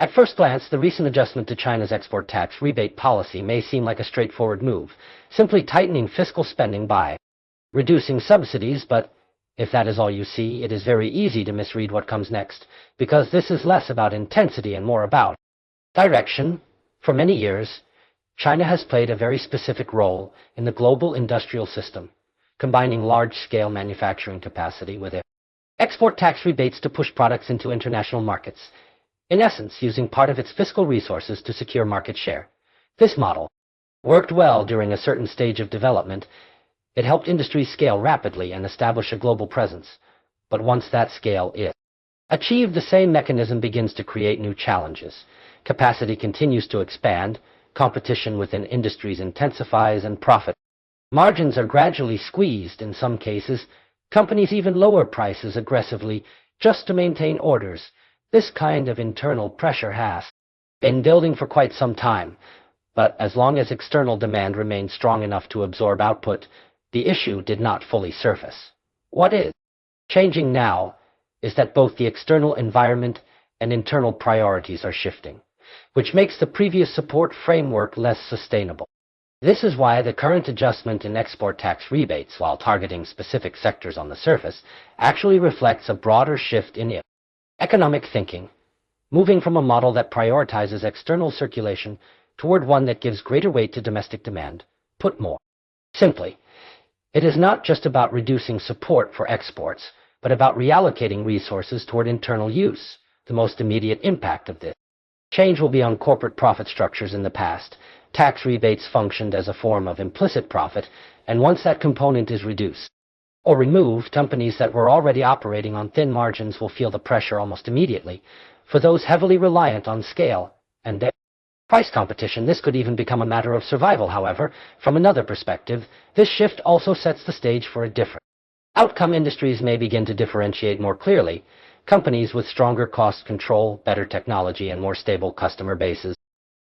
At first glance, the recent adjustment to China's export tax rebate policy may seem like a straightforward move, simply tightening fiscal spending by reducing subsidies, but if that is all you see, it is very easy to misread what comes next, because this is less about intensity and more about direction. For many years, China has played a very specific role in the global industrial system, combining large-scale manufacturing capacity with export tax rebates to push products into international markets, in essence using part of its fiscal resources to secure market share. This model worked well during a certain stage of development. It helped industries scale rapidly and establish a global presence. But once that scale is achieved, the same mechanism begins to create new challenges. Capacity continues to expand, competition within industries intensifies, and profit margins are gradually squeezed. In some cases, companies even lower prices aggressively just to maintain orders. This kind of internal pressure has been building for quite some time, but as long as external demand remained strong enough to absorb output, the issue did not fully surface. What is changing now is that both the external environment and internal priorities are shifting, which makes the previous support framework less sustainable. This is why the current adjustment in export tax rebates, while targeting specific sectors on the surface, actually reflects a broader shift in economic thinking, moving from a model that prioritizes external circulation toward one that gives greater weight to domestic demand. Put more simply, it is not just about reducing support for exports, but about reallocating resources toward internal use. The most immediate impact of this change will be on corporate profit structures. In the past, tax rebates functioned as a form of implicit profit, and once that component is reduced or removed, companies that were already operating on thin margins will feel the pressure almost immediately. For those heavily reliant on scale and price competition, this could even become a matter of survival. However, from another perspective, this shift also sets the stage for a different outcome. Industries may begin to differentiate more clearly. Companies with stronger cost control, better technology, and more stable customer bases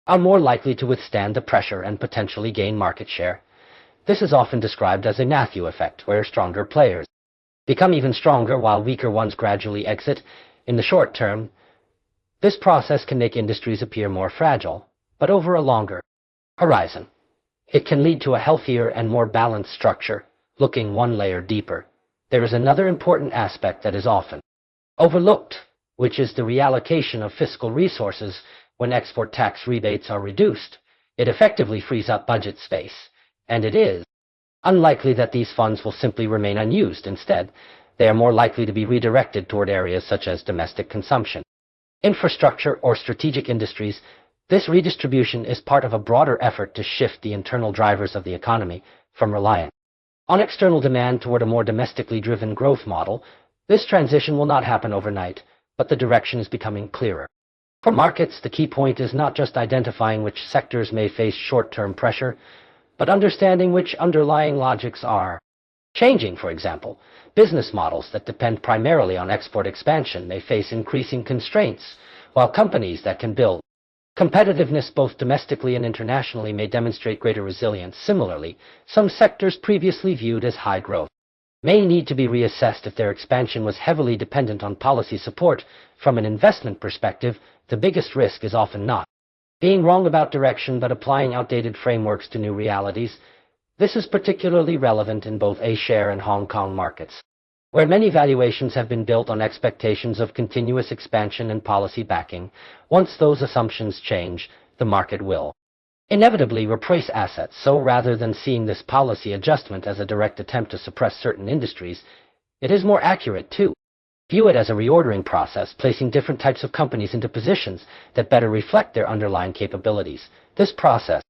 are more likely to withstand the pressure and potentially gain market share. This is often described as a Matthew effect, where stronger players become even stronger while weaker ones gradually exit. In the short term, this process can make industries appear more fragile, but over a longer horizon, it can lead to a healthier and more balanced structure. Looking one layer deeper, there is another important aspect that is often overlooked, which is the reallocation of fiscal resources. When export tax rebates are reduced, it effectively frees up budget space, and it is unlikely that these funds will simply remain unused. Instead, they are more likely to be redirected toward areas such as domestic consumption, infrastructure, or strategic industries. This redistribution is part of a broader effort to shift the internal drivers of the economy from reliance on external demand toward a more domestically driven growth model. This transition will not happen overnight, but the direction is becoming clearer. For markets, the key point is not just identifying which sectors may face short-term pressure, but understanding which underlying logics are changing. For example, business models that depend primarily on export expansion may face increasing constraints, while companies that can build competitiveness both domestically and internationally may demonstrate greater resilience. Similarly, some sectors previously viewed as high growth may need to be reassessed if their expansion was heavily dependent on policy support. From an investment perspective, the biggest risk is often not being wrong about direction, but applying outdated frameworks to new realities. This is particularly relevant in both A-share and Hong Kong markets, where many valuations have been built on expectations of continuous expansion and policy backing. Once those assumptions change, the market will inevitably reprice assets. So rather than seeing this policy adjustment as a direct attempt to suppress certain industries, it is more accurate to view it as a reordering process, placing different types of companies into positions that better reflect their underlying capabilities. This process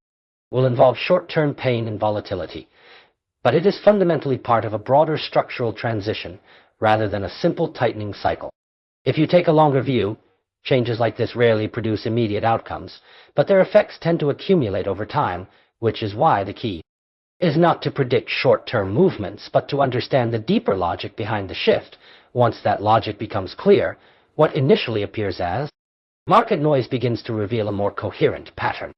will involve short-term pain and volatility, but it is fundamentally part of a broader structural transition rather than a simple tightening cycle. If you take a longer view, changes like this rarely produce immediate outcomes, but their effects tend to accumulate over time, which is why the key is not to predict short-term movements, but to understand the deeper logic behind the shift. Once that logic becomes clear, what initially appears as market noise begins to reveal a more coherent pattern.